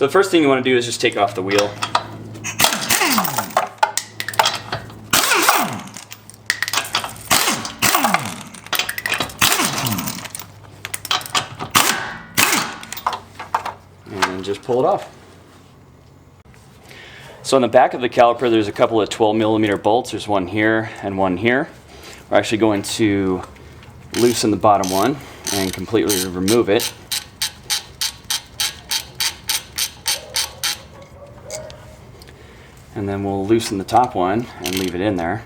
So the first thing you want to do is just take off the wheel. And just pull it off. So on the back of the caliper there's a couple of 12mm bolts. There's one here and one here. We're actually going to loosen the bottom one and completely remove it. And then we'll loosen the top one and leave it in there.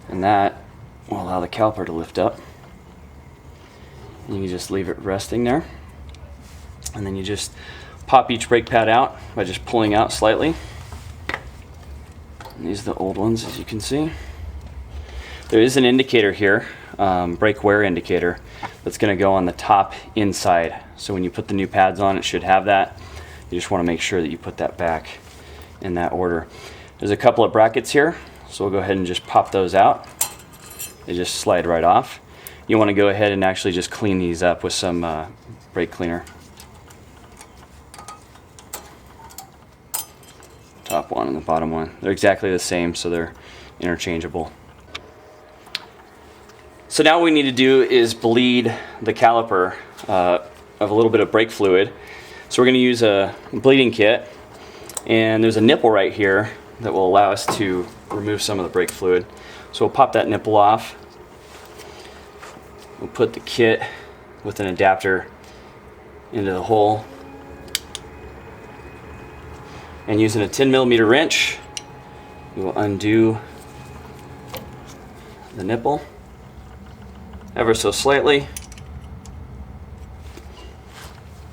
And that will allow the caliper to lift up. And you just leave it resting there. And then you just pop each brake pad out by just pulling out slightly. And these are the old ones, as you can see. There is an indicator here, brake wear indicator, that's going to go on the top inside. So when you put the new pads on, it should have that. You just want to make sure that you put that back in that order. There's a couple of brackets here, so we'll go ahead and just pop those out. They just slide right off. You want to go ahead and actually just clean these up with some brake cleaner. Top one and the bottom one. They're exactly the same, so they're interchangeable. So now what we need to do is bleed the caliper of a little bit of brake fluid. So we're going to use a bleeding kit, and there's a nipple right here that will allow us to remove some of the brake fluid. So we'll pop that nipple off. We'll put the kit with an adapter into the hole, and using a 10mm wrench we will undo the nipple ever so slightly,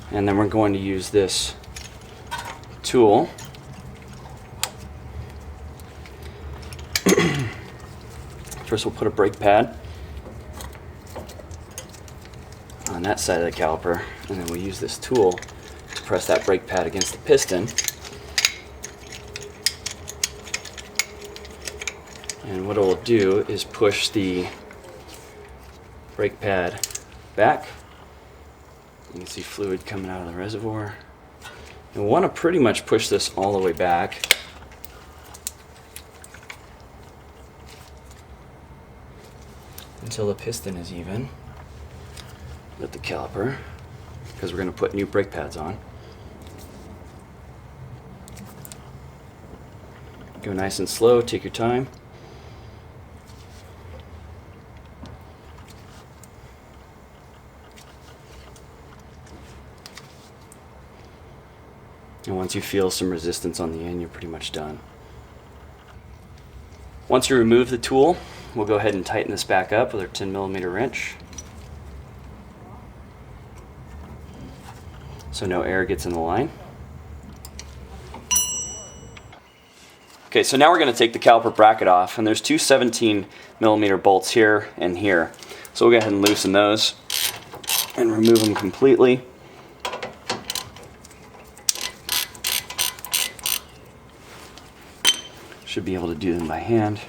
and then we're going to use this tool first. We'll put a brake pad on that side of the caliper, and then we'll use this tool to press that brake pad against the piston. And what it will do is push the brake pad back. You can see fluid coming out of the reservoir. And we want to pretty much push this all the way back. Until the piston is even with the caliper, because we're going to put new brake pads on. Go nice and slow, take your time. And once you feel some resistance on the end, you're pretty much done. Once you remove the tool, we'll go ahead and tighten this back up with our 10mm wrench, so no air gets in the line. Okay, so now we're going to take the caliper bracket off, and there's two 17mm bolts here and here. So we'll go ahead and loosen those and remove them completely. Should be able to do them by hand.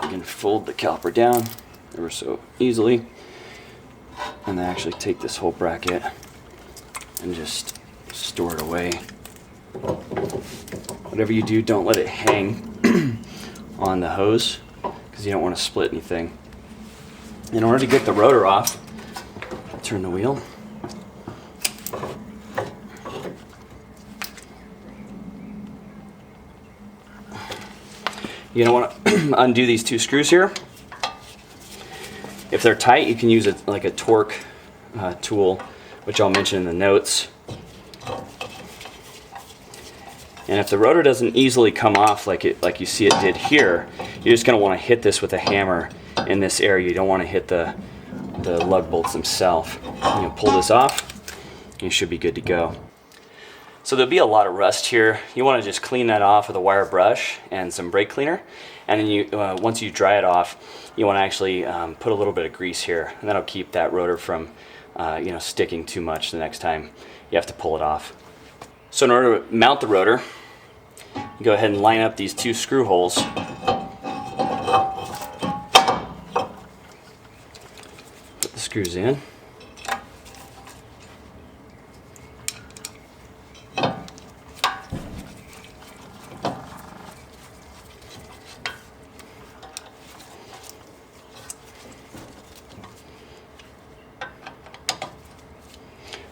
You can fold the caliper down ever so easily, and then actually take this whole bracket and just store it away. Whatever you do, don't let it hang on the hose, because you don't want to split anything. In order to get the rotor off, I'll turn the wheel. You're going to want to undo these two screws here. If they're tight, you can use like a torque tool, which I'll mention in the notes. And if the rotor doesn't easily come off like you see it did here, you're just going to want to hit this with a hammer in this area. You don't want to hit the lug bolts themselves. You pull this off, and you should be good to go. So there'll be a lot of rust here. You want to just clean that off with a wire brush and some brake cleaner. And then you, once you dry it off, you want to actually put a little bit of grease here, and that'll keep that rotor from sticking too much the next time you have to pull it off. So in order to mount the rotor, go ahead and line up these 2 screw holes. Put the screws in.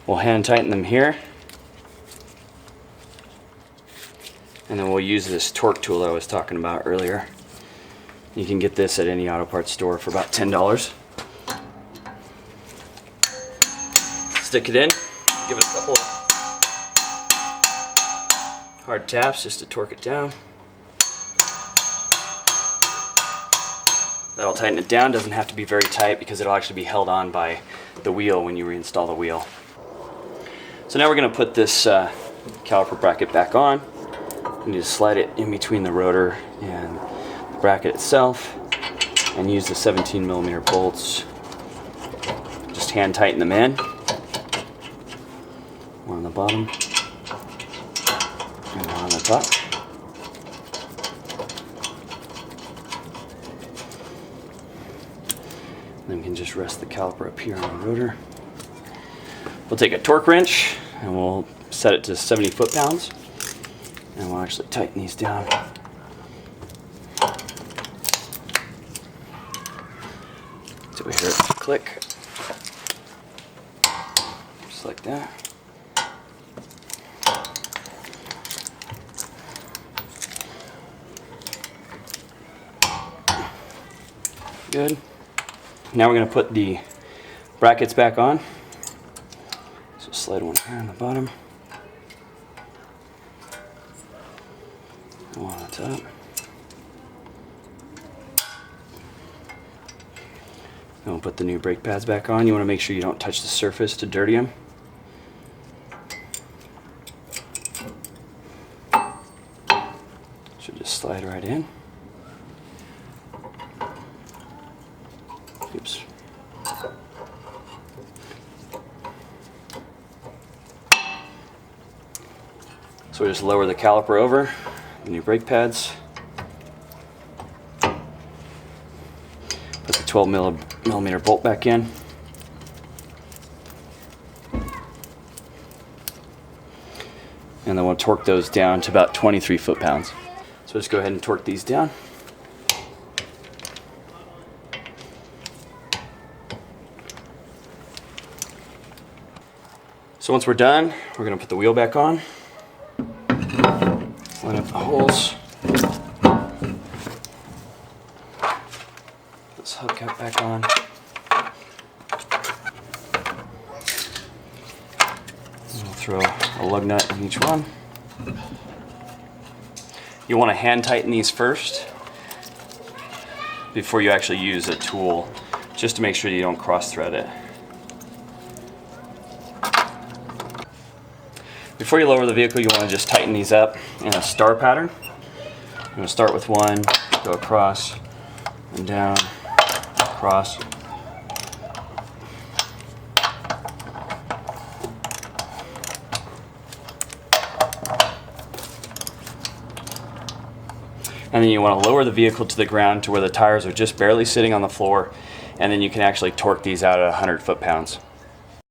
We'll hand tighten them here, and then we'll use this torque tool I was talking about earlier. You can get this at any auto parts store for about $10. Stick it in, give it a couple of hard taps just to torque it down. That'll tighten it down. Doesn't have to be very tight because it'll actually be held on by the wheel when you reinstall the wheel. So now we're going to put this caliper bracket back on. You need to slide it in between the rotor and the bracket itself and use the 17mm bolts. Just hand tighten them in. One on the bottom and one on the top. Then we can just rest the caliper up here on the rotor. We'll take a torque wrench and we'll set it to 70 foot-pounds, and we'll actually tighten these down. So we hear it click, just like that. Good. Now we're going to put the brackets back on. So slide one here on the bottom, and one on top. And we'll put the new brake pads back on. You want to make sure you don't touch the surface to dirty them. Should just slide right in. Oops. So we just lower the caliper over, the new brake pads, put the 12mm bolt back in, and then we'll torque those down to about 23 foot-pounds. So let's go ahead and torque these down. So once we're done, we're going to put the wheel back on. Line up the holes. This hubcap back on. And we'll throw a lug nut in each one. You want to hand tighten these first before you actually use a tool, just to make sure you don't cross thread it. Before you lower the vehicle, you want to just tighten these up in a star pattern. I'm going to start with one, go across and down, across. And then you want to lower the vehicle to the ground to where the tires are just barely sitting on the floor, and then you can actually torque these out at 100 foot-pounds.